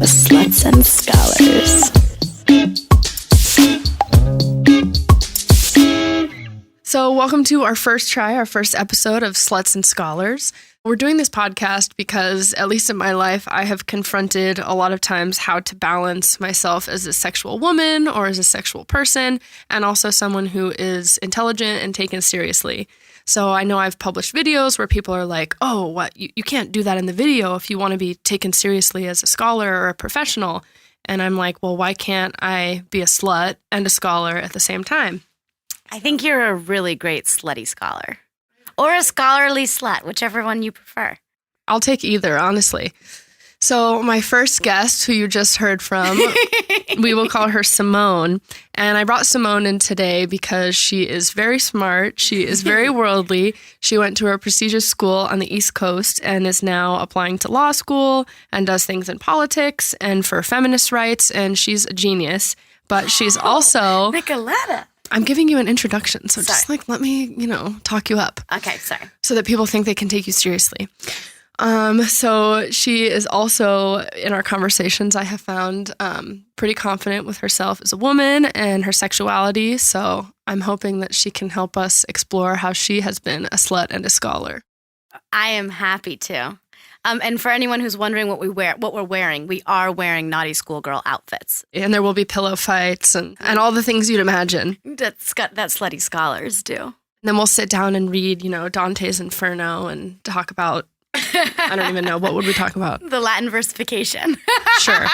Sluts and Scholars. So welcome to our first episode of Sluts and Scholars. We're doing this podcast because, at least in my life, I have confronted a lot of times how to balance myself as a sexual woman or as a sexual person, and also someone who is intelligent and taken seriously. So I know I've published videos where people are like, oh, what? You can't do that in the video if you want to be taken seriously as a scholar or a professional. And I'm like, well, why can't I be a slut and a scholar at the same time? I think you're a really great slutty scholar. Or a scholarly slut, whichever one you prefer. I'll take either, honestly. So my first guest, who you just heard from, we will call her Simone. And I brought Simone in today because she is very smart. She is very worldly. She went to a prestigious school on the East Coast and is now applying to law school and does things in politics and for feminist rights. And she's a genius. But she's also... Nicoletta. I'm giving you an introduction, so just let me, talk you up. Okay, sorry. So that people think they can take you seriously. So she is also, in our conversations, I have found pretty confident with herself as a woman and her sexuality. So I'm hoping that she can help us explore how she has been a slut and a scholar. I am happy to. And for anyone who's wondering what we're wearing, we are wearing naughty schoolgirl outfits. And there will be pillow fights and all the things you'd imagine. That slutty scholars do. And then we'll sit down and read, Dante's Inferno and talk about, I don't even know, what would we talk about? The Latin versification. Sure.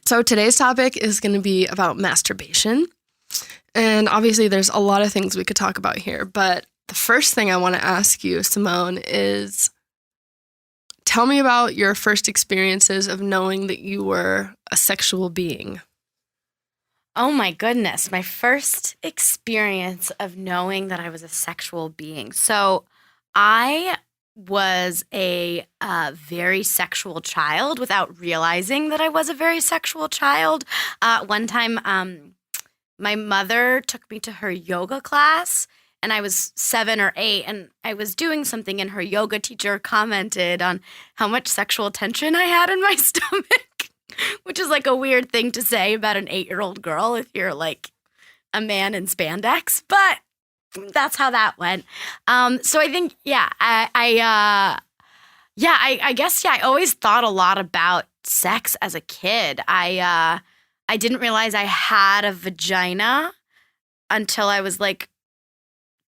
So today's topic is going to be about masturbation. And obviously there's a lot of things we could talk about here, but the first thing I want to ask you, Simone, is tell me about your first experiences of knowing that you were a sexual being. Oh my goodness, my first experience of knowing that I was a sexual being. So I was a very sexual child without realizing that I was a very sexual child. One time, my mother took me to her yoga class. And I was 7 or 8, and I was doing something, and her yoga teacher commented on how much sexual tension I had in my stomach, which is like a weird thing to say about an 8-year-old girl if you're like a man in spandex. But that's how that went. So I think, I guess I always thought a lot about sex as a kid. I didn't realize I had a vagina until I was like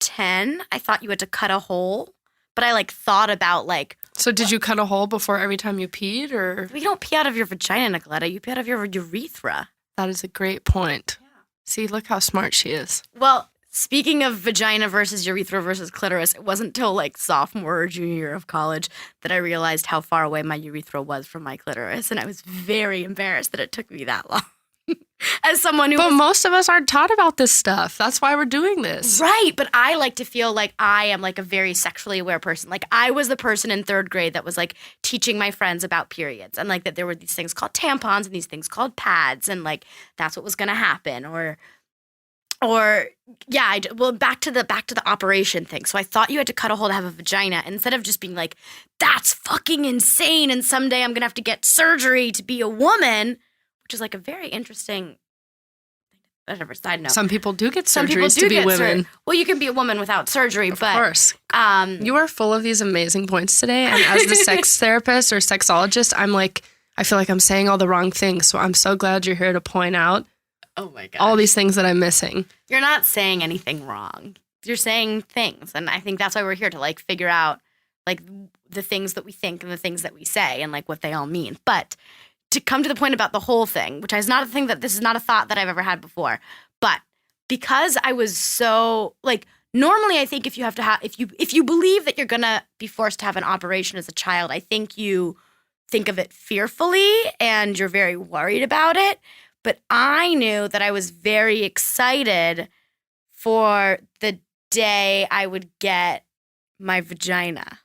10. I thought you had to cut a hole, but I thought about So did you cut a hole before every time you peed, or? You don't pee out of your vagina, Nicoletta. You pee out of your urethra. That is a great point. Yeah. See, look how smart she is. Well, speaking of vagina versus urethra versus clitoris, it wasn't till sophomore or junior year of college that I realized how far away my urethra was from my clitoris, and I was very embarrassed that it took me that long. As someone who But most of us aren't taught about this stuff. That's why we're doing this. Right, but I like to feel like I am a very sexually aware person. I was the person in 3rd grade that was teaching my friends about periods and that there were these things called tampons and these things called pads and that's what was going to happen back to the operation thing. So I thought you had to cut a hole to have a vagina instead of just being that's fucking insane and someday I'm going to have to get surgery to be a woman. Which is a very interesting, whatever, side note. Some people do get surgeries to be women. Well, you can be a woman without surgery, of but... course. You are full of these amazing points today. And as the sex therapist or sexologist, I feel like I'm saying all the wrong things. So I'm so glad you're here to point out all these things that I'm missing. You're not saying anything wrong. You're saying things. And I think that's why we're here to figure out the things that we think and the things that we say and what they all mean. But... to come to the point about the whole thing, which is not a thing this is not a thought that I've ever had before, but because I was so normally I think if you have to have if you believe that you're gonna be forced to have an operation as a child, I think you think of it fearfully and you're very worried about it. But I knew that I was very excited for the day I would get my vagina.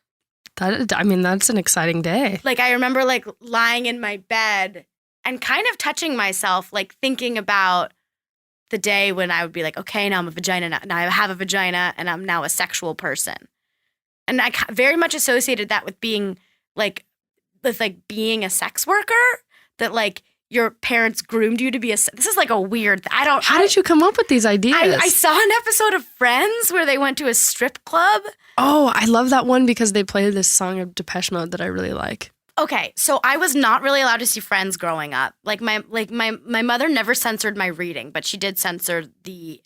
That's an exciting day. I remember lying in my bed and kind of touching myself, thinking about the day when I would be okay, now I'm a vagina, now I have a vagina and I'm now a sexual person. And I very much associated that with being with like being a sex worker, that like your parents groomed you to be this is like a weird, How did you come up with these ideas? I saw an episode of Friends where they went to a strip club. Oh, I love that one because they played this song of Depeche Mode that I really like. Okay, so I was not really allowed to see Friends growing up. Like my mother never censored my reading, but she did censor the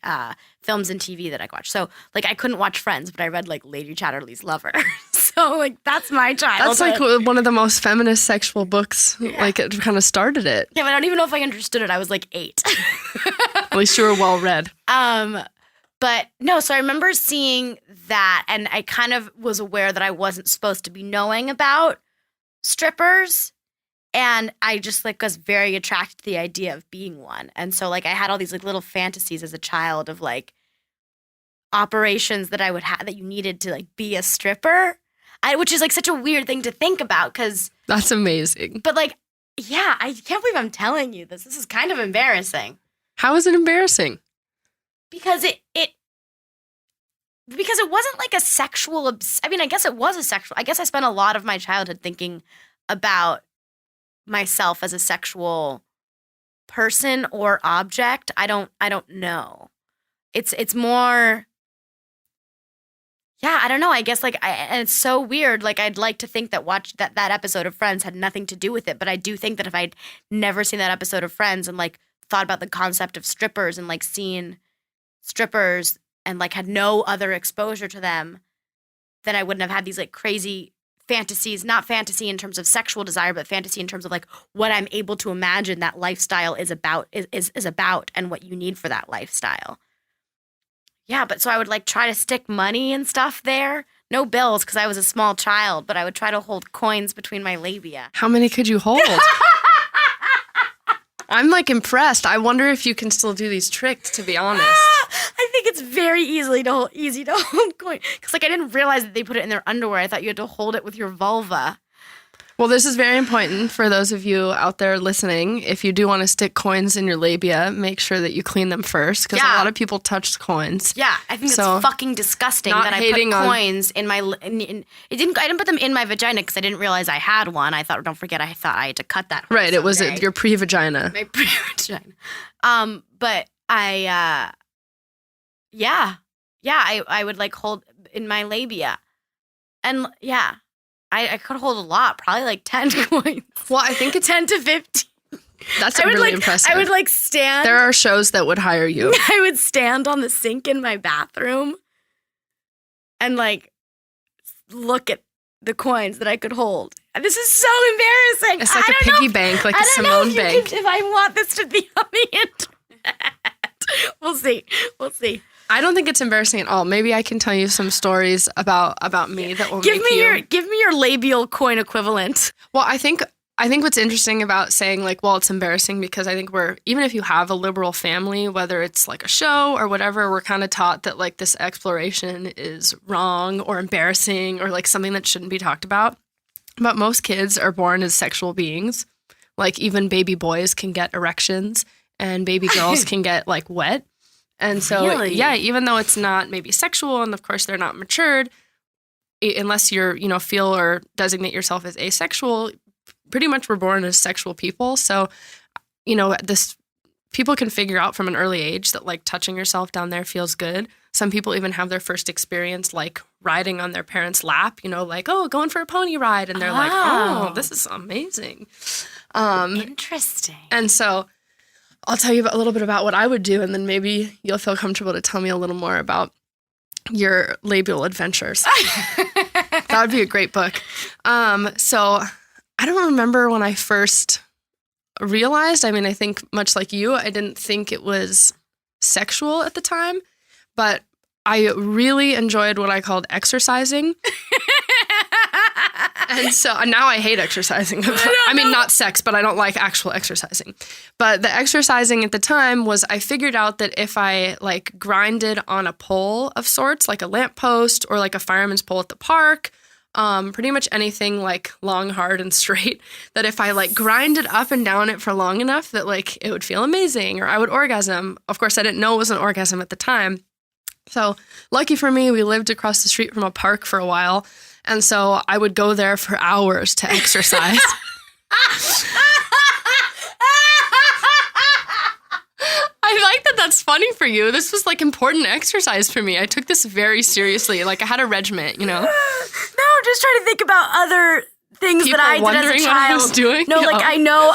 films and TV that I watched. So like I couldn't watch Friends, but I read like Lady Chatterley's Lover. So like that's my childhood. That's like one of the most feminist sexual books. Yeah. Like it kind of started it. Yeah, but I don't even know if I understood it. I was like 8. At least you were well read. But no, so I remember seeing that, and I kind of was aware that I wasn't supposed to be knowing about strippers, and I just like was very attracted to the idea of being one. And so like I had all these like little fantasies as a child of like operations that I would have that you needed to like be a stripper, which is like such a weird thing to think about because that's amazing. But like, yeah, I can't believe I'm telling you this. This is kind of embarrassing. How is it embarrassing? Because because it wasn't like a sexual, I mean, I guess it was a sexual, I guess I spent a lot of my childhood thinking about myself as a sexual person or object. I don't know. It's more, yeah, I don't know. I guess like, and it's so weird. Like I'd like to think that that episode of Friends had nothing to do with it. But I do think that if I'd never seen that episode of Friends and like thought about the concept of strippers and like seen strippers and like had no other exposure to them, then I wouldn't have had these like crazy fantasies, not fantasy in terms of sexual desire, but fantasy in terms of like what I'm able to imagine that lifestyle is about and what you need for that lifestyle. Yeah, but so I would like try to stick money and stuff there. No bills because I was a small child, but I would try to hold coins between my labia. How many could you hold? I'm like impressed. I wonder if you can still do these tricks, to be honest. I think it's very easy to hold coin. Because like I didn't realize that they put it in their underwear. I thought you had to hold it with your vulva. Well, this is very important for those of you out there listening. If you do want to stick coins in your labia, make sure that you clean them first because a lot of people touch coins. Yeah, I think it's fucking disgusting that I put coins in my. I didn't put them in my vagina because I didn't realize I had one. I thought I had to cut that. Right, it was your pre-vagina. My pre-vagina. But I would like hold in my labia, and yeah. I could hold a lot, probably like 10 coins. Well, I think it's 10 to 15. That's really impressive. I would like stand. There are shows that would hire you. I would stand on the sink in my bathroom and like look at the coins that I could hold. This is so embarrassing. It's like a piggy bank, like a Simone bank. If I want this to be on the internet. We'll see. I don't think it's embarrassing at all. Maybe I can tell you some stories about me that will give me your labial coin equivalent. Well, I think what's interesting about saying like, well, it's embarrassing because I think even if you have a liberal family, whether it's like a show or whatever, we're kind of taught that like this exploration is wrong or embarrassing or like something that shouldn't be talked about. But most kids are born as sexual beings. Like even baby boys can get erections and baby girls can get like wet. And so, really? Yeah, even though it's not maybe sexual and of course they're not matured, unless you're, feel or designate yourself as asexual, pretty much we're born as sexual people. So, people can figure out from an early age that like touching yourself down there feels good. Some people even have their first experience like riding on their parents' lap, like, oh, going for a pony ride. And they're like, oh, this is amazing. Interesting. And so I'll tell you a little bit about what I would do, and then maybe you'll feel comfortable to tell me a little more about your labial adventures. That would be a great book. So I don't remember when I first realized. I mean, I think much like you, I didn't think it was sexual at the time, but I really enjoyed what I called exercising. And so now I hate exercising. I mean, not sex, but I don't like actual exercising. But the exercising at the time was I figured out that if I like grinded on a pole of sorts, like a lamppost or like a fireman's pole at the park, pretty much anything like long, hard, and straight, that if I like grinded up and down it for long enough that like it would feel amazing or I would orgasm. Of course, I didn't know it was an orgasm at the time. So lucky for me, we lived across the street from a park for a while. And so I would go there for hours to exercise. I like that that's funny for you. This was like important exercise for me. I took this very seriously. Like I had a regiment, you know? No, I'm just trying to think about other things People that I did wondering as a what I child. was doing? No, like Oh. I know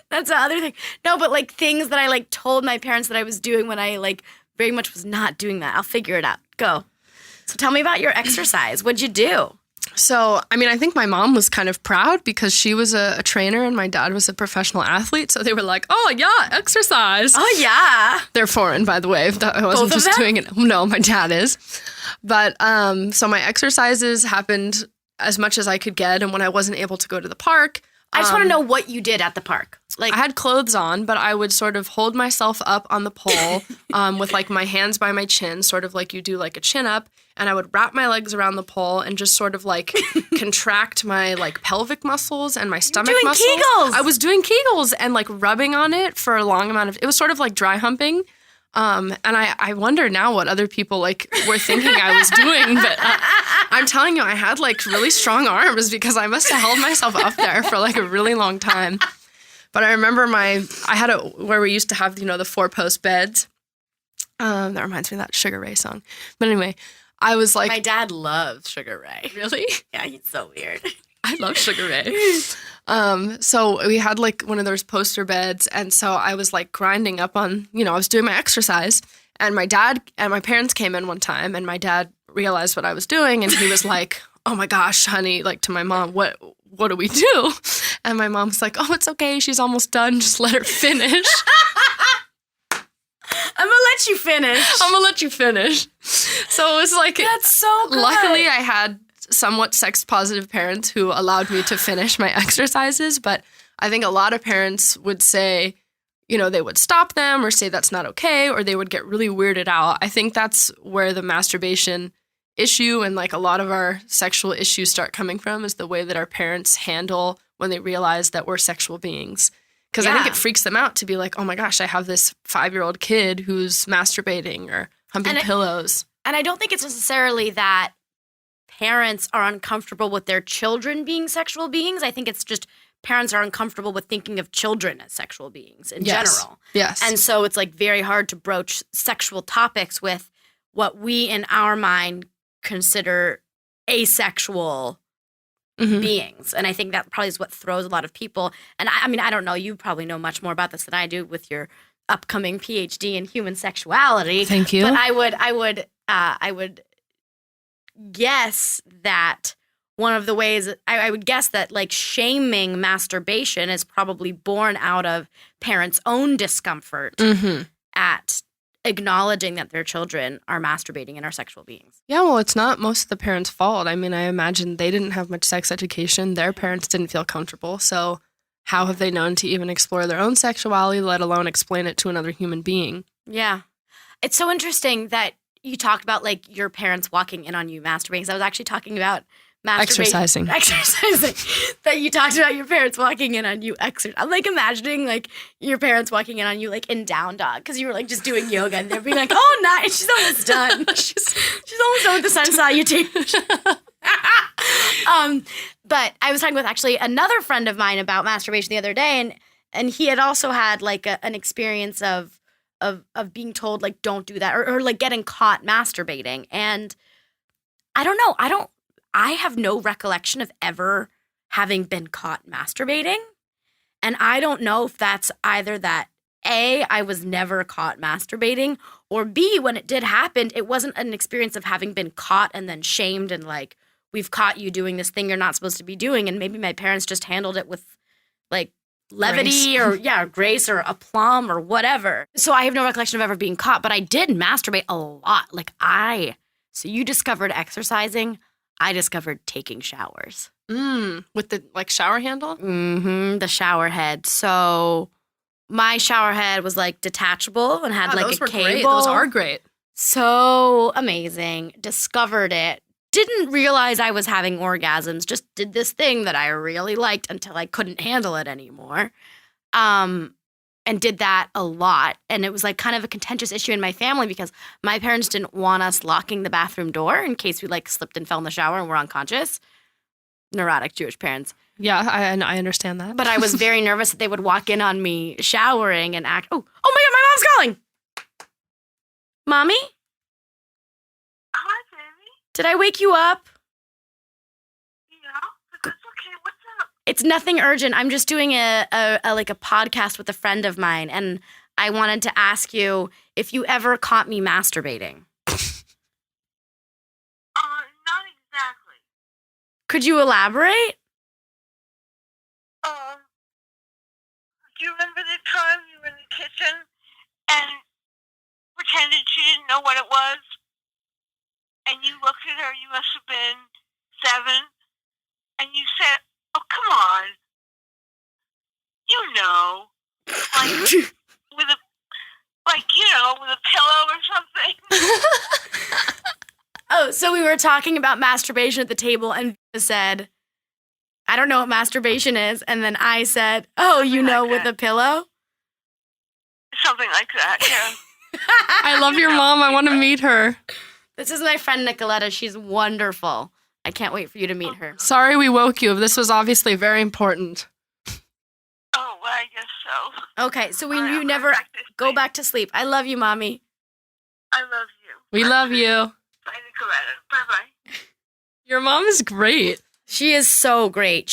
that's the other thing. No, but like things that I like told my parents that I was doing when I like very much was not doing that. I'll figure it out. Go. So tell me about your exercise. What'd you do? So, I mean, I think my mom was kind of proud because she was a trainer and my dad was a professional athlete. So they were like, oh, yeah, exercise. Oh, yeah. They're foreign, by the way. I wasn't Both of just them? doing it. No, my dad is. But so my exercises happened as much as I could get. And when I wasn't able to go to the park, I just want to know what you did at the park. Like I had clothes on, but I would sort of hold myself up on the pole with like my hands by my chin, sort of like you do like a chin up. And I would wrap my legs around the pole and just sort of like contract my like pelvic muscles and my stomach doing muscles. Kegels. I was doing Kegels and like rubbing on it for a long amount of, it was sort of like dry humping. And I wonder now what other people like were thinking I was doing, but I'm telling you, I had like really strong arms because I must have held myself up there for like a really long time. But I remember I had where we used to have, you know, the 4-post beds. That reminds me of that Sugar Ray song. But anyway, I was like, my dad loves Sugar Ray. really? Yeah, he's so weird. I love Sugar Ray. So we had like one of those poster beds. And so I was like grinding up on, you know, I was doing my exercise and my dad and my parents came in one time and my dad realized what I was doing. And he was like, oh my gosh, honey, like to my mom, what do we do? And my mom was like, oh, it's okay. She's almost done. Just let her finish. I'm going to let you finish. I'm going to let you finish. So it was like, That's so good. luckily I had somewhat sex positive parents who allowed me to finish my exercises. But I think a lot of parents would say, you know, they would stop them or say that's not okay, or they would get really weirded out. I think that's where the masturbation issue and like a lot of our sexual issues start coming from, is the way that our parents handle when they realize that we're sexual beings. Because I think it freaks them out to be like, oh my gosh, I have this 5-year-old kid who's masturbating or humping pillows. And I don't think it's necessarily that parents are uncomfortable with their children being sexual beings. I think it's just parents are uncomfortable with thinking of children as sexual beings in general. Yes. And so it's like very hard to broach sexual topics with what we in our mind consider asexual beings. And I think that probably is what throws a lot of people. And I mean, I don't know, you probably know much more about this than I do with your upcoming PhD in human sexuality. Thank you. But I would guess that one of the ways I would guess that like shaming masturbation is probably born out of parents' own discomfort at acknowledging that their children are masturbating and are sexual beings. Yeah, well, it's not most of the parents' fault. I mean, I imagine they didn't have much sex education. Their parents didn't feel comfortable. So how have they known to even explore their own sexuality, let alone explain it to another human being? Yeah. It's so interesting that you talked about like your parents walking in on you masturbating. 'Cause I was actually talking about Exercising. That you talked about your parents walking in on you I'm like imagining like your parents walking in on you like in down dog because you were like just doing yoga and they're being like, oh nice, she's almost done. she's almost done with the sun salutation. But I was talking with actually another friend of mine about masturbation the other day, and he had also had like an experience of being told like don't do that or like getting caught masturbating. And I don't know. I have no recollection of ever having been caught masturbating. And I don't know if that's either that A, I was never caught masturbating, or B, when it did happen, it wasn't an experience of having been caught and then shamed and like, we've caught you doing this thing you're not supposed to be doing. And maybe my parents just handled it with like levity or grace or aplomb or whatever. So I have no recollection of ever being caught, but I did masturbate a lot. So you discovered exercising. I discovered taking showers. With the like shower handle? The shower head. So my shower head was like detachable and had like those a were cable. Great. Those are great. So amazing. Discovered it. Didn't realize I was having orgasms. Just did this thing that I really liked until I couldn't handle it anymore. and did that a lot. And it was like kind of a contentious issue in my family because my parents didn't want us locking the bathroom door in case we like slipped and fell in the shower and were unconscious. Neurotic Jewish parents. Yeah, I understand that. But I was very nervous that they would walk in on me showering and act, oh my God, my mom's calling. Mommy? Hi, baby. Did I wake you up? Yeah, that's okay. What's up? It's nothing urgent. I'm just doing a podcast with a friend of mine, and I wanted to ask you if you ever caught me masturbating. Not exactly. Could you elaborate? Do you remember the time you were in the kitchen and pretended she didn't know what it was? And you looked at her, you must have been 7, and you said, oh, come on. You know. With a pillow or something. Oh, so we were talking about masturbation at the table, and Vika said, I don't know what masturbation is. And then I said, oh, you know, with a pillow? Something like that, yeah. I love your mom. I want to meet her. This is my friend Nicoletta. She's wonderful. I can't wait for you to meet her. Sorry we woke you. This was obviously very important. Oh, well, I guess so. Okay, so you never go back to sleep. I love you, Mommy. I love you. We love you. Bye, Nicoletta. Bye-bye. Your mom is great. She is so great.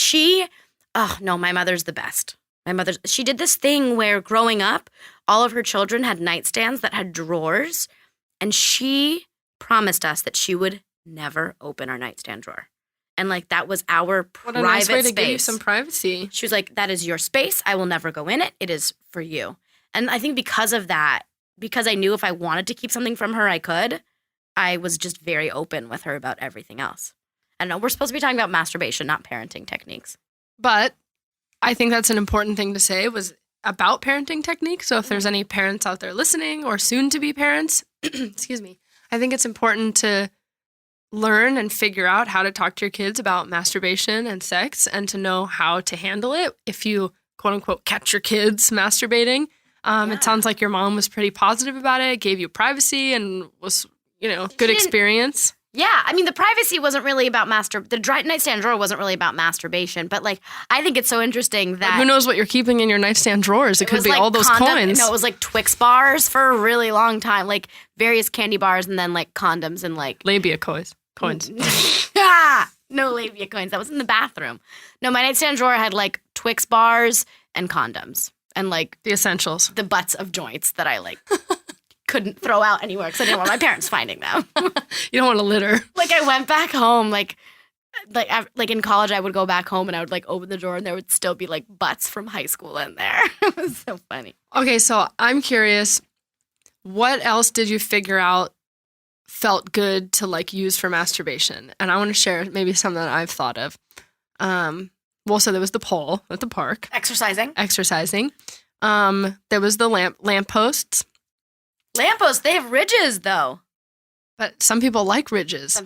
My mother's the best. She did this thing where growing up, all of her children had nightstands that had drawers, and she promised us that she would never open our nightstand drawer. And like that was our private What a nice way to space. give you some privacy. She was like, that is your space. I will never go in it. It is for you. And I think because of that, because I knew if I wanted to keep something from her, I could, I was just very open with her about everything else. I know we're supposed to be talking about masturbation, not parenting techniques. But I think that's an important thing to say was about parenting techniques. So if there's any parents out there listening or soon to be parents, excuse me, I think it's important to learn and figure out how to talk to your kids about masturbation and sex and to know how to handle it if you quote unquote catch your kids masturbating. It sounds like your mom was pretty positive about it, gave you privacy and was, good experience. Yeah, I mean, the privacy wasn't really about the nightstand drawer wasn't really about masturbation, but like, I think it's so interesting that... But who knows what you're keeping in your nightstand drawers? It could be like all those coins. No, it was like Twix bars for a really long time, like various candy bars and then like condoms and like... Labia coins. No labia coins. That was in the bathroom. No, my nightstand drawer had like Twix bars and condoms and like... The essentials. The butts of joints that I like... couldn't throw out anywhere because I didn't want my parents finding them. You don't want to litter. Like I went back home, like in college, I would go back home and I would like open the drawer and there would still be like butts from high school in there. It was so funny. Okay, so I'm curious, what else did you figure out felt good to like use for masturbation? And I want to share maybe some that I've thought of. So there was the pole at the park. Exercising. There was the lampposts. Lampposts, they have ridges, though. But some people like ridges.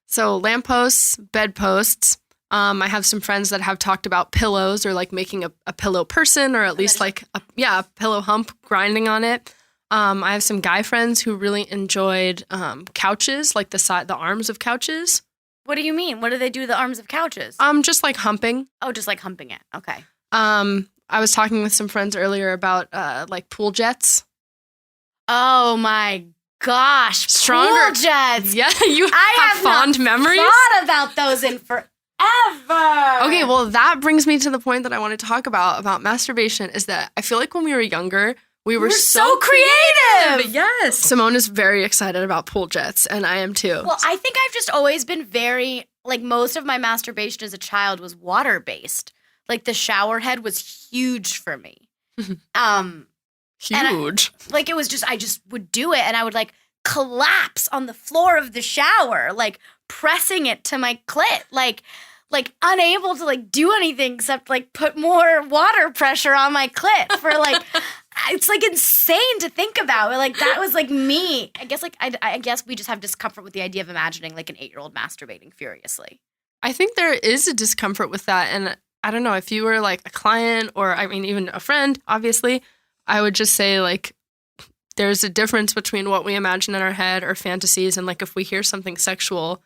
So lampposts, bedposts. I have some friends that have talked about pillows or like making a pillow person or at least like a pillow hump, grinding on it. I have some guy friends who really enjoyed couches, like the arms of couches. What do you mean? What do they do to the arms of couches? Just like humping. Oh, just like humping it. Okay. I was talking with some friends earlier about like pool jets. Oh my gosh. Pool jets. Yeah, you have fond memories? I have not thought about those in forever. Okay, well, that brings me to the point that I want to talk about masturbation is that I feel like when we were younger, we were so creative. Yes. Simone is very excited about pool jets, and I am too. Well, I think I've just always been very, like most of my masturbation as a child was water-based. Like the shower head was huge for me. Huge. It was just, I just would do it and I would like collapse on the floor of the shower, like pressing it to my clit, like unable to like do anything except like put more water pressure on my clit for like, it's like insane to think about. Like that was like me. I guess like, I guess we just have discomfort with the idea of imagining like an 8-year-old masturbating furiously. I think there is a discomfort with that. And I don't know, if you were like a client or I mean, even a friend, obviously, I would just say like, there's a difference between what we imagine in our head or fantasies. And like, if we hear something sexual,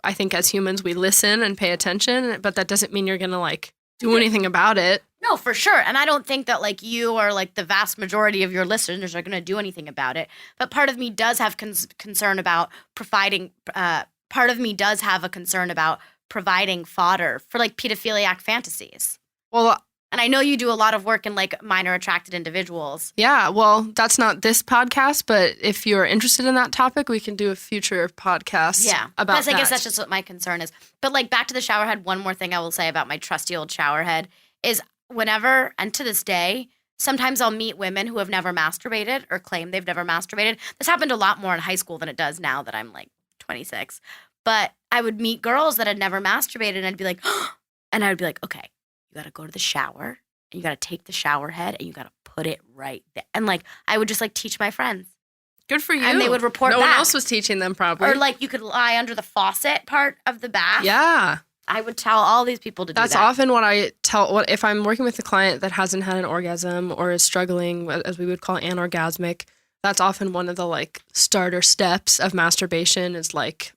I think as humans, we listen and pay attention, but that doesn't mean you're going to like do anything about it. No, for sure. And I don't think that like you or like the vast majority of your listeners are going to do anything about it. But part of me does have concern about providing, part of me does have a concern about providing fodder for like pedophiliac fantasies. Well, and I know you do a lot of work in like minor attracted individuals. Yeah, well, that's not this podcast, but if you're interested in that topic, we can do a future podcast about that. I guess that's just what my concern is. But like back to the shower head, one more thing I will say about my trusty old shower head is whenever, and to this day, sometimes I'll meet women who have never masturbated or claim they've never masturbated. This happened a lot more in high school than it does now that I'm like 26. But I would meet girls that had never masturbated and I'd be like, and I would be like, okay, you got to go to the shower and you got to take the shower head and you got to put it right there. And like, I would just like teach my friends. Good for you. And they would report back. No one else was teaching them probably. Or like you could lie under the faucet part of the bath. Yeah. I would tell all these people to do that. That's often what I tell, if I'm working with a client that hasn't had an orgasm or is struggling, as we would call anorgasmic, that's often one of the like starter steps of masturbation is like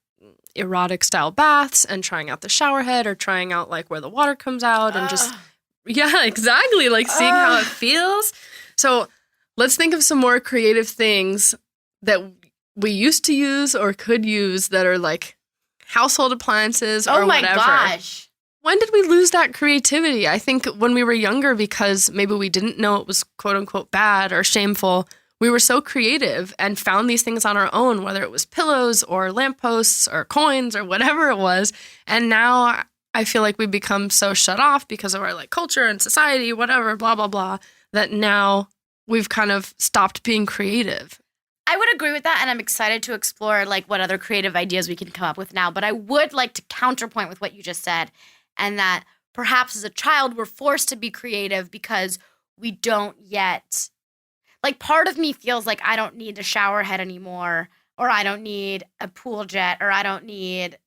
erotic style baths and trying out the shower head or trying out like where the water comes out and just, yeah, exactly. Like seeing how it feels. So let's think of some more creative things that we used to use or could use that are like household appliances or whatever. Oh my gosh. When did we lose that creativity? I think when we were younger, because maybe we didn't know it was quote unquote bad or shameful, we were so creative and found these things on our own, whether it was pillows or lampposts or coins or whatever it was. And now I feel like we've become so shut off because of our like culture and society, whatever, blah, blah, blah, that now we've kind of stopped being creative. I would agree with that, and I'm excited to explore like what other creative ideas we can come up with now. But I would like to counterpoint with what you just said, and that perhaps as a child we're forced to be creative because we don't yet. Like part of me feels like I don't need a shower head anymore, or I don't need a pool jet, or I don't need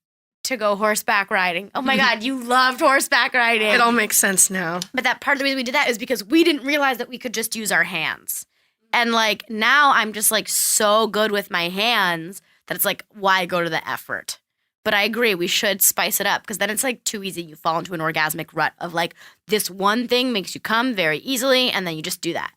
to go horseback riding. Oh my God, you loved horseback riding. It all makes sense now. But that part of the reason we did that is because we didn't realize that we could just use our hands. And like now I'm just like so good with my hands that it's like, why go to the effort? But I agree, we should spice it up because then it's like too easy. You fall into an orgasmic rut of like this one thing makes you come very easily and then you just do that.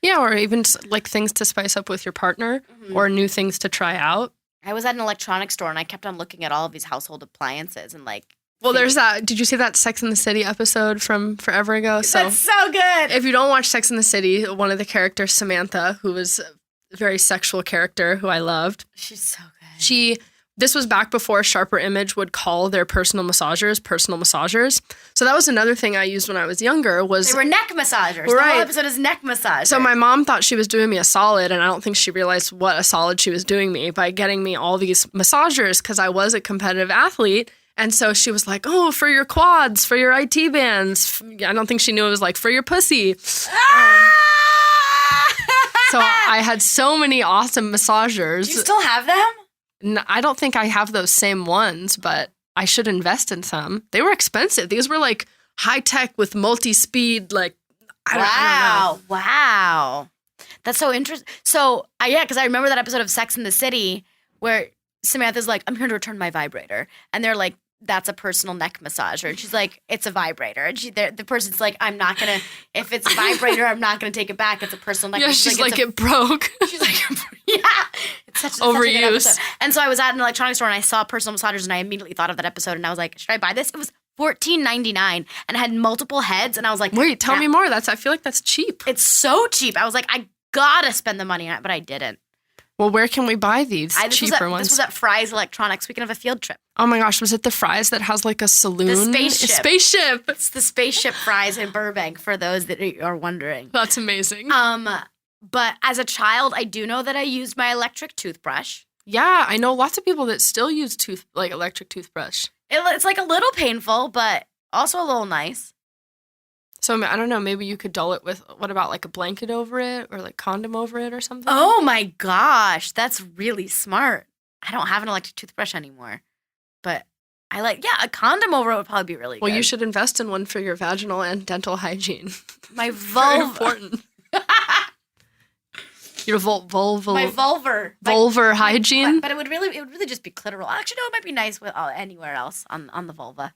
Yeah, or even like things to spice up with your partner or new things to try out. I was at an electronics store and I kept on looking at all of these household appliances and like. Well, there's that. Did you see that Sex and the City episode from forever ago? That's so good. If you don't watch Sex and the City, one of the characters, Samantha, who was a very sexual character who I loved. She's so good. This was back before Sharper Image would call their personal massagers. So that was another thing I used when I was younger was... They were neck massagers. Right. The whole episode is neck massage. So my mom thought she was doing me a solid, and I don't think she realized what a solid she was doing me by getting me all these massagers because I was a competitive athlete. And so she was like, oh, for your quads, for your IT bands. I don't think she knew it was like for your pussy. So I had so many awesome massagers. Do you still have them? I don't think I have those same ones, but I should invest in some. They were expensive. These were like high tech with multi-speed, like, I don't know. Wow. That's so interesting. So, yeah, because I remember that episode of Sex and the City where Samantha's like, I'm here to return my vibrator. And they're like, that's a personal neck massager. And she's like, it's a vibrator. And the person's like, I'm not going to, if it's a vibrator, I'm not going to take it back. It's a personal neck. Yeah, she's like, it broke. She's like, yeah. It's such overuse. Such a good episode. And so I was at an electronics store and I saw personal massagers and I immediately thought of that episode and I was like, should I buy this? It was $14.99 and it had multiple heads. And I was like, wait, tell me more. I feel like that's cheap. It's so cheap. I was like, I gotta spend the money on it, but I didn't. Well, where can we buy these cheaper ones? This was at Fry's Electronics. We can have a field trip. Oh my gosh, was it the Fry's that has like a saloon? The spaceship. Spaceship. It's the spaceship Fry's in Burbank for those that are wondering. That's amazing. But as a child, I do know that I used my electric toothbrush. Yeah, I know lots of people that still use electric toothbrush. It's like a little painful, but also a little nice. So I don't know, maybe you could dull it with, what about like a blanket over it or like condom over it or something? Oh my gosh, that's really smart. I don't have an electric toothbrush anymore, but a condom over it would probably be really good. Well, you should invest in one for your vaginal and dental hygiene. My Very vulva. important. Your vulvar. My vulvar. Vulvar hygiene. But it would really just be clitoral. Actually, no, it might be nice with anywhere else on the vulva.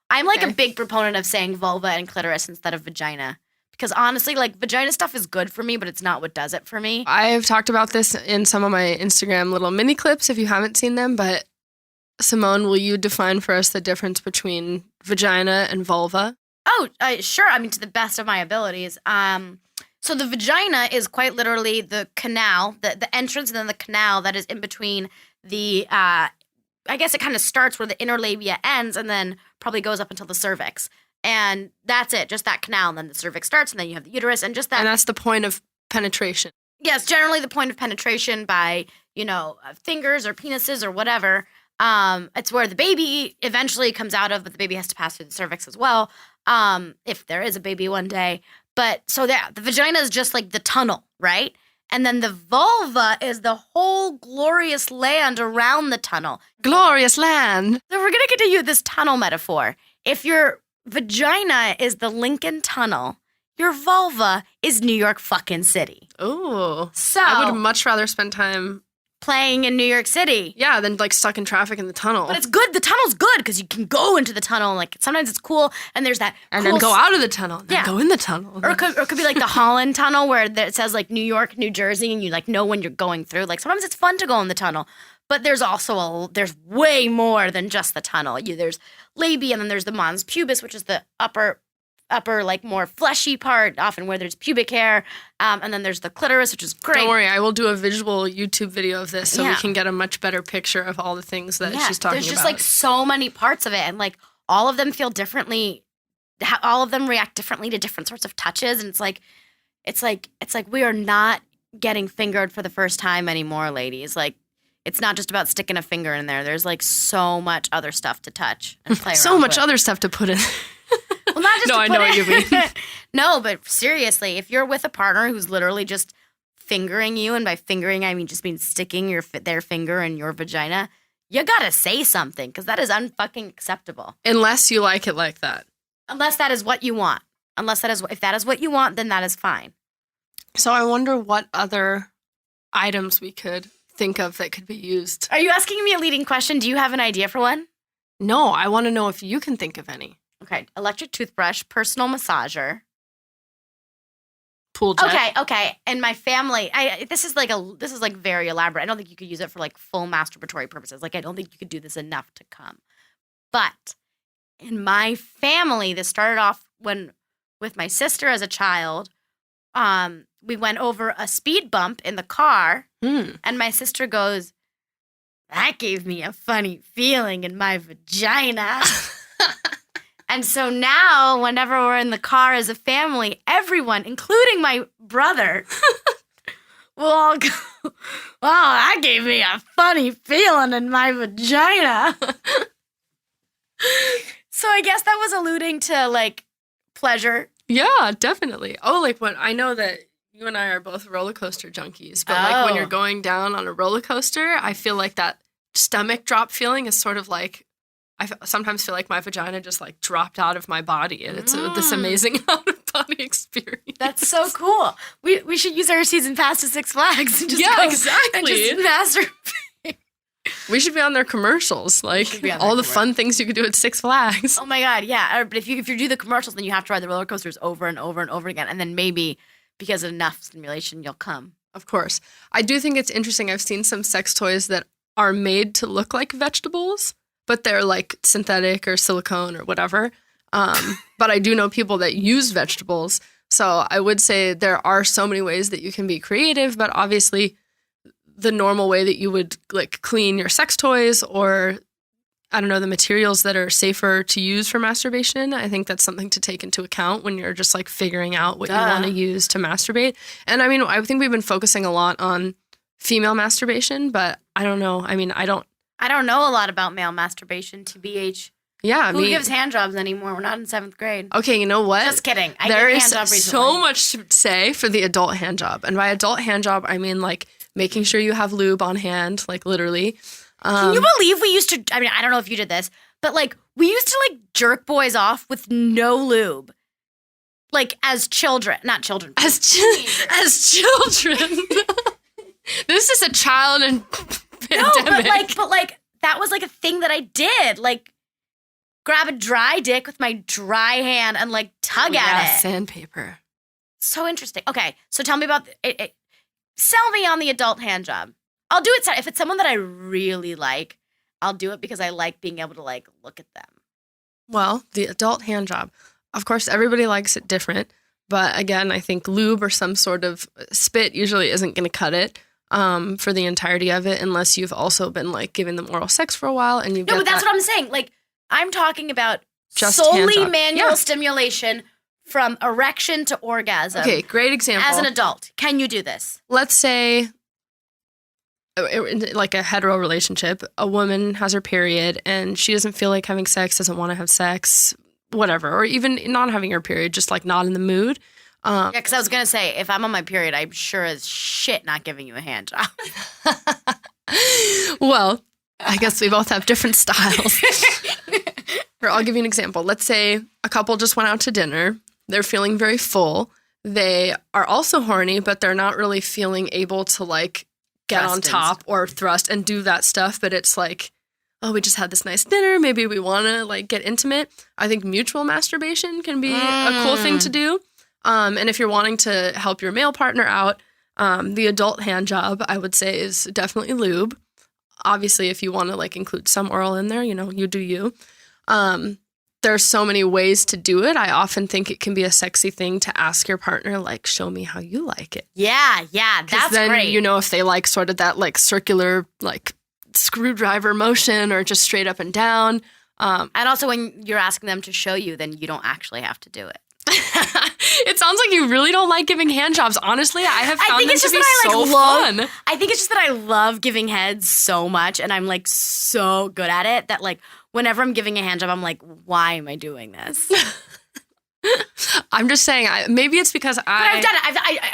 I'm like a big proponent of saying vulva and clitoris instead of vagina. Because honestly, like vagina stuff is good for me, but it's not what does it for me. I've talked about this in some of my Instagram little mini clips if you haven't seen them, but Simone, will you define for us the difference between vagina and vulva? Oh, sure. I mean, to the best of my abilities. So the vagina is quite literally the canal, the entrance and then the canal that is in between the, I guess it kind of starts where the inner labia ends and then probably goes up until the cervix. And that's it, just that canal. And then the cervix starts and then you have the uterus and just that. And that's the point of penetration. Yes, generally the point of penetration by, fingers or penises or whatever. It's where the baby eventually comes out of, but the baby has to pass through the cervix as well, if there is a baby one day. But so the vagina is just like the tunnel, right? And then the vulva is the whole glorious land around the tunnel. Glorious land. So we're going to continue this tunnel metaphor. If your vagina is the Lincoln Tunnel, your vulva is New York fucking City. Ooh. So I would much rather spend time playing in New York City. Yeah, than like stuck in traffic in the tunnel. But it's good. The tunnel's good because you can go into the tunnel. Like sometimes it's cool, and there's that. And cool then go out of the tunnel. And then go in the tunnel. Or it could be like the Holland Tunnel where it says like New York, New Jersey, and you like know when you're going through. Like sometimes it's fun to go in the tunnel, but there's also there's way more than just the tunnel. There's labia, and then there's the mons pubis, which is the upper like more fleshy part, often where there's pubic hair, and then there's the clitoris, which is great. Don't worry, I will do a visual YouTube video of this so we can get a much better picture of all the things that she's talking about. There's just like so many parts of it, and like all of them feel differently. All of them react differently to different sorts of touches, and it's like we are not getting fingered for the first time anymore, ladies. Like it's not just about sticking a finger in there. There's like so much other stuff to touch and play around so much with. Other stuff to put in. Well, not just no, I know what you mean. No, but seriously, if you're with a partner who's literally just fingering you, and by fingering I mean just mean sticking their finger in your vagina, you gotta say something because that is unfucking acceptable. Unless you like it like that. Unless that is what you want. If that is what you want, then that is fine. So I wonder what other items we could think of that could be used. Are you asking me a leading question? Do you have an idea for one? No, I want to know if you can think of any. Okay, electric toothbrush, personal massager. Pool jet. Okay. In my family, this is like very elaborate. I don't think you could use it for like full masturbatory purposes. Like I don't think you could do this enough to come. But in my family, this started off with my sister as a child. We went over a speed bump in the car, and my sister goes, "That gave me a funny feeling in my vagina." And so now, whenever we're in the car as a family, everyone, including my brother, will all go, "Wow, that gave me a funny feeling in my vagina." So I guess that was alluding to, like, pleasure. Yeah, definitely. Oh, like when I know that you and I are both roller coaster junkies, but like when you're going down on a roller coaster, I feel like that stomach drop feeling is sort of like, I sometimes feel like my vagina just like dropped out of my body, and it's this amazing out of body experience. That's so cool. We should use our season pass to Six Flags and just go exactly. and just masturbate. We should be on their commercials, like all the fun things you could do at Six Flags. Oh my God, yeah. But if you do the commercials, then you have to ride the roller coasters over and over and over again, and then maybe because of enough stimulation, you'll come. Of course, I do think it's interesting. I've seen some sex toys that are made to look like vegetables, but they're like synthetic or silicone or whatever. But I do know people that use vegetables. So I would say there are so many ways that you can be creative, but obviously the normal way that you would like clean your sex toys or, I don't know, the materials that are safer to use for masturbation. I think that's something to take into account when you're just like figuring out what you want to use to masturbate. And I mean, I think we've been focusing a lot on female masturbation, but I don't know. I mean, I don't know a lot about male masturbation, TBH. Yeah, Who gives handjobs anymore? We're not in 7th grade. Okay, you know what? Just kidding. There is so much to say for the adult handjob. And by adult handjob, I mean like making sure you have lube on hand, like literally. Can you believe we used to, I mean, I don't know if you did this, but like we used to like jerk boys off with no lube. Like as children, not children. As children. This is a child and pandemic. No, but like that was like a thing that I did. Like grab a dry dick with my dry hand and like tug at it. Sandpaper. So interesting. Okay, so tell me about it. Sell me on the adult hand job. I'll do it. If it's someone that I really like, I'll do it because I like being able to like look at them. Well, the adult hand job. Of course, everybody likes it different. But again, I think lube or some sort of spit usually isn't going to cut it for the entirety of it unless you've also been like giving them oral sex for a while. And you No, but that's what I'm saying. Like I'm talking about just solely manual stimulation from erection to orgasm. Okay, great example. As an adult, can you do this? Let's say like a hetero relationship, a woman has her period and she doesn't feel like having sex, doesn't want to have sex, whatever, or even not having her period, just like not in the mood. Yeah, because I was going to say, if I'm on my period, I'm sure as shit not giving you a hand job. Well, I guess we both have different styles. Or I'll give you an example. Let's say a couple just went out to dinner. They're feeling very full. They are also horny, but they're not really feeling able to like get on top or thrust and do that stuff. But it's like, oh, we just had this nice dinner. Maybe we want to like get intimate. I think mutual masturbation can be a cool thing to do. And if you're wanting to help your male partner out, the adult hand job, I would say, is definitely lube. Obviously, if you want to like include some oral in there, you know, you do you. There's so many ways to do it. I often think it can be a sexy thing to ask your partner, like, show me how you like it. Yeah, that's then, great. You know, if they like sort of that like circular, like screwdriver motion or just straight up and down. And also when you're asking them to show you, then you don't actually have to do it. It sounds like you really don't like giving hand jobs. Honestly, I have found them to be so fun. I think it's just that I love giving heads so much and I'm like so good at it that like whenever I'm giving a hand job, I'm like, why am I doing this? I'm just saying, maybe it's because But I've done it.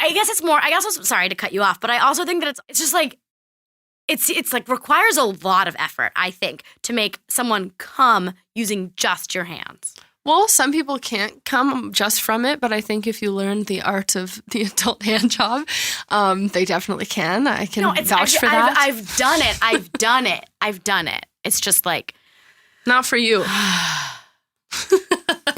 I guess it's more, I also, sorry to cut you off, but I also think that it's just like, it's like requires a lot of effort, I think, to make someone come using just your hands. Well, some people can't come just from it, but I think if you learn the art of the adult hand job, they definitely can. I can vouch for that. I've done it. It's just like... Not for you. But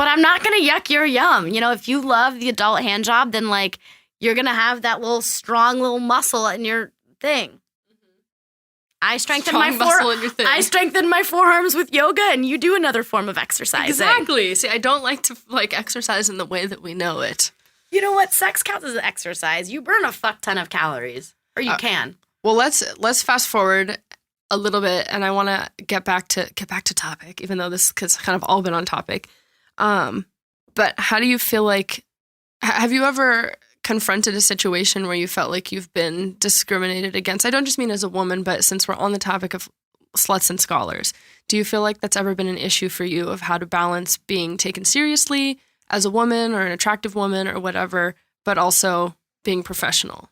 I'm not going to yuck your yum. You know, if you love the adult hand job, then like you're going to have that little strong little muscle in your thing. I strengthen my forearms with yoga, and you do another form of exercise. Exactly. See, I don't like to like exercise in the way that we know it. You know what? Sex counts as an exercise. You burn a fuck ton of calories, or you can. Well, let's fast forward a little bit, and I want to get back to topic, even though this has kind of all been on topic. But how do you feel like? Have you ever confronted a situation where you felt like you've been discriminated against? I don't just mean as a woman, but since we're on the topic of sluts and scholars, do you feel like that's ever been an issue for you of how to balance being taken seriously as a woman or an attractive woman or whatever, but also being professional?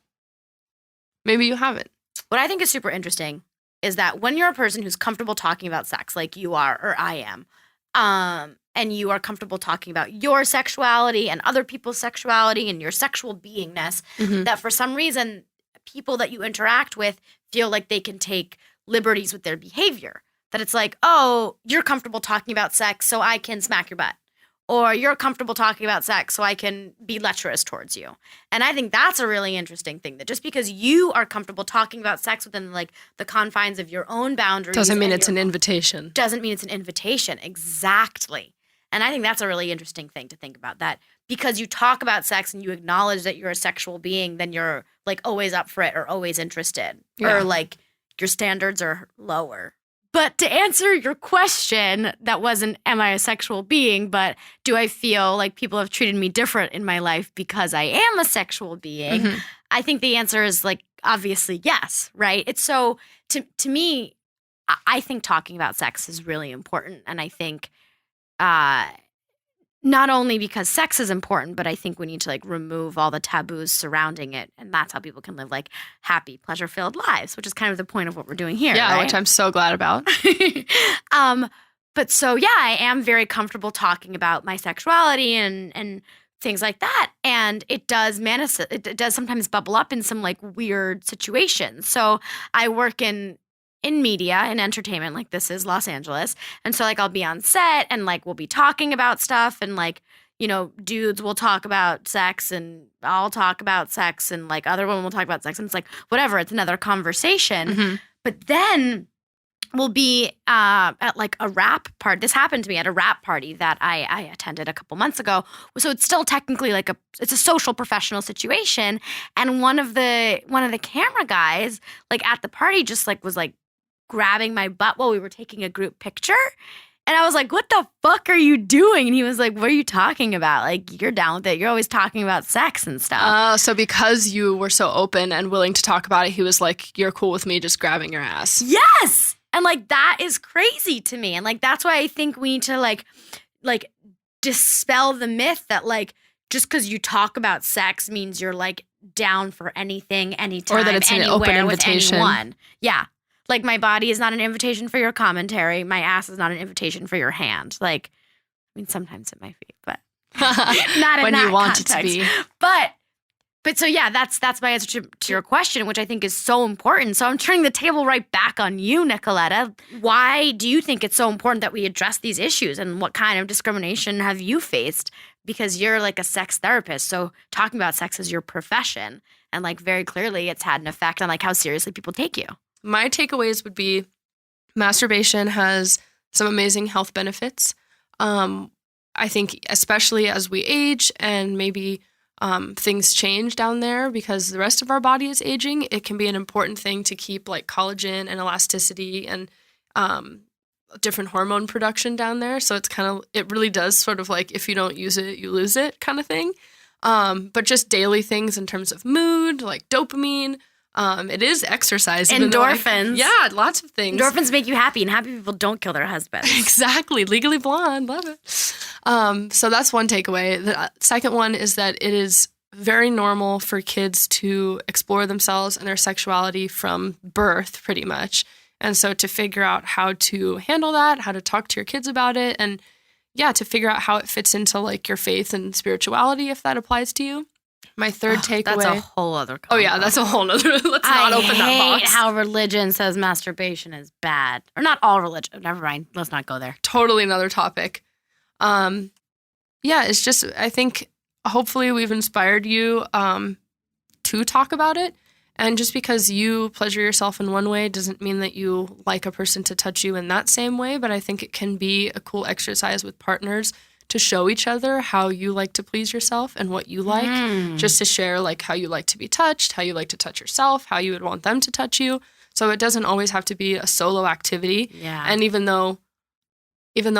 Maybe you haven't. What I think is super interesting is that when you're a person who's comfortable talking about sex like you are or I am, and you are comfortable talking about your sexuality and other people's sexuality and your sexual beingness, that for some reason, people that you interact with feel like they can take liberties with their behavior. That it's like, oh, you're comfortable talking about sex, so I can smack your butt. Or you're comfortable talking about sex, so I can be lecherous towards you. And I think that's a really interesting thing, that just because you are comfortable talking about sex within like the confines of your own boundaries. Doesn't mean it's an invitation. Doesn't mean it's an invitation. Exactly. And I think that's a really interesting thing to think about, that because you talk about sex and you acknowledge that you're a sexual being, then you're like always up for it or always interested, or like your standards are lower. But to answer your question, that wasn't, am I a sexual being, but do I feel like people have treated me different in my life because I am a sexual being? I think the answer is like, obviously, yes, right? It's so, to me, I think talking about sex is really important. And I think not only because sex is important, but I think we need to like remove all the taboos surrounding it. And that's how people can live like happy, pleasure-filled lives, which is kind of the point of what we're doing here. Yeah, right? which I'm so glad about. But so, yeah, I am very comfortable talking about my sexuality and things like that. And it does sometimes bubble up in some like weird situations. So I work in media and entertainment, like this is Los Angeles. And so like I'll be on set and like we'll be talking about stuff and like, you know, dudes will talk about sex and I'll talk about sex and like other women will talk about sex. And it's like, whatever, it's another conversation. Mm-hmm. But then we'll be at like a rap party. This happened to me at a rap party that I attended a couple months ago. So it's still technically like it's a social professional situation. And one of the camera guys like at the party just like was like grabbing my butt while we were taking a group picture. And I was like, what the fuck are you doing? And he was like, what are you talking about? Like, you're down with it. You're always talking about sex and stuff. So because you were so open and willing to talk about it, he was like, you're cool with me just grabbing your ass. Yes. And like, that is crazy to me. And like, that's why I think we need to like dispel the myth that like, just because you talk about sex means you're like down for anything, anytime, or that it's an open invitation. With anyone. Yeah. Like, my body is not an invitation for your commentary. My ass is not an invitation for your hand. Like, I mean, sometimes it might be, but not in when that you want context. it to be. But so, yeah, that's my answer to your question, which I think is so important. So I'm turning the table right back on you, Nicoletta. Why do you think it's so important that we address these issues? And what kind of discrimination have you faced? Because you're like a sex therapist. So talking about sex is your profession. And like very clearly it's had an effect on like how seriously people take you. My takeaways would be masturbation has some amazing health benefits. I think especially as we age and maybe things change down there because the rest of our body is aging, it can be an important thing to keep like collagen and elasticity and different hormone production down there. So it really does sort of like if you don't use it, you lose it kind of thing. But just daily things in terms of mood, like dopamine. It is exercise. Endorphins. Yeah, lots of things. Endorphins make you happy, and happy people don't kill their husbands. Exactly. Legally Blonde. Love it. So that's one takeaway. The second one is that it is very normal for kids to explore themselves and their sexuality from birth, pretty much. And so to figure out how to handle that, how to talk to your kids about it, and yeah, to figure out how it fits into like your faith and spirituality, if that applies to you. My third takeaway. That's a whole other combo. Oh, yeah, that's a whole other. Let's not open that box. I hate how religion says masturbation is bad. Or not all religion. Never mind. Let's not go there. Totally another topic. Yeah, it's just, I think hopefully we've inspired you to talk about it. And just because you pleasure yourself in one way doesn't mean that you like a person to touch you in that same way. But I think it can be a cool exercise with partners to show each other how you like to please yourself and what you like, just to share like how you like to be touched, how you like to touch yourself, how you would want them to touch you. So it doesn't always have to be a solo activity. Yeah. And even though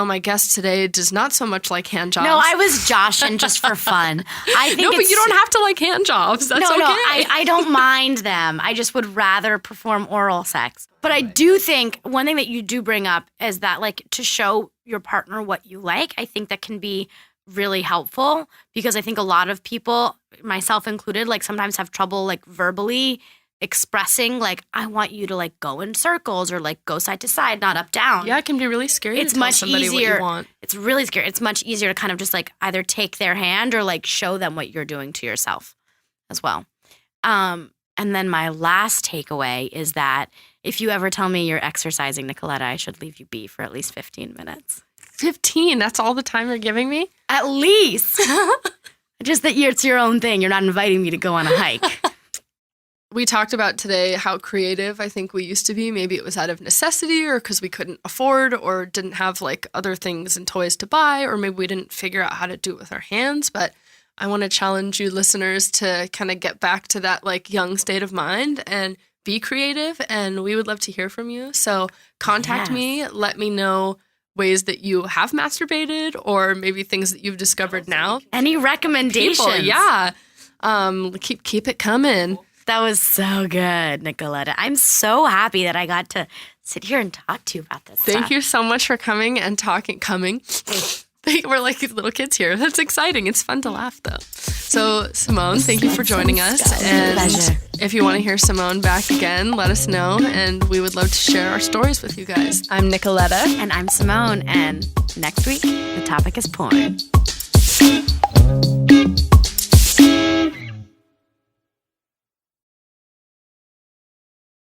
my guest today does not so much like hand jobs. No, I was joshing just for fun. I think but you don't have to like hand jobs. That's okay. No, I don't mind them. I just would rather perform oral sex. But I do think one thing that you do bring up is that like to show your partner what you like, I think that can be really helpful because I think a lot of people, myself included, like sometimes have trouble like verbally expressing like I want you to like go in circles or like go side to side, not up down. Yeah, it can be really scary. It's to tell much somebody easier. What you want. It's really scary. It's much easier to kind of just like either take their hand or like show them what you're doing to yourself as well. And then my last takeaway is that if you ever tell me you're exercising, Nicoletta, I should leave you be for at least 15 minutes. 15? That's all the time you're giving me? At least. Just that it's your own thing. You're not inviting me to go on a hike. We talked about today how creative I think we used to be. Maybe it was out of necessity or because we couldn't afford or didn't have like other things and toys to buy, or maybe we didn't figure out how to do it with our hands. But I want to challenge you listeners to kind of get back to that like young state of mind and be creative. And we would love to hear from you. So contact me. Let me know ways that you have masturbated or maybe things that you've discovered now. Any recommendations? People, yeah. Keep it coming. That was so good, Nicoletta. I'm so happy that I got to sit here and talk to you about this Thank you so much for coming and talking. We're like little kids here. That's exciting. It's fun to laugh, though. So, Simone, thank you for joining us. And Pleasure. if you want to hear Simone back again, let us know, and we would love to share our stories with you guys. I'm Nicoletta. And I'm Simone, and next week, the topic is porn.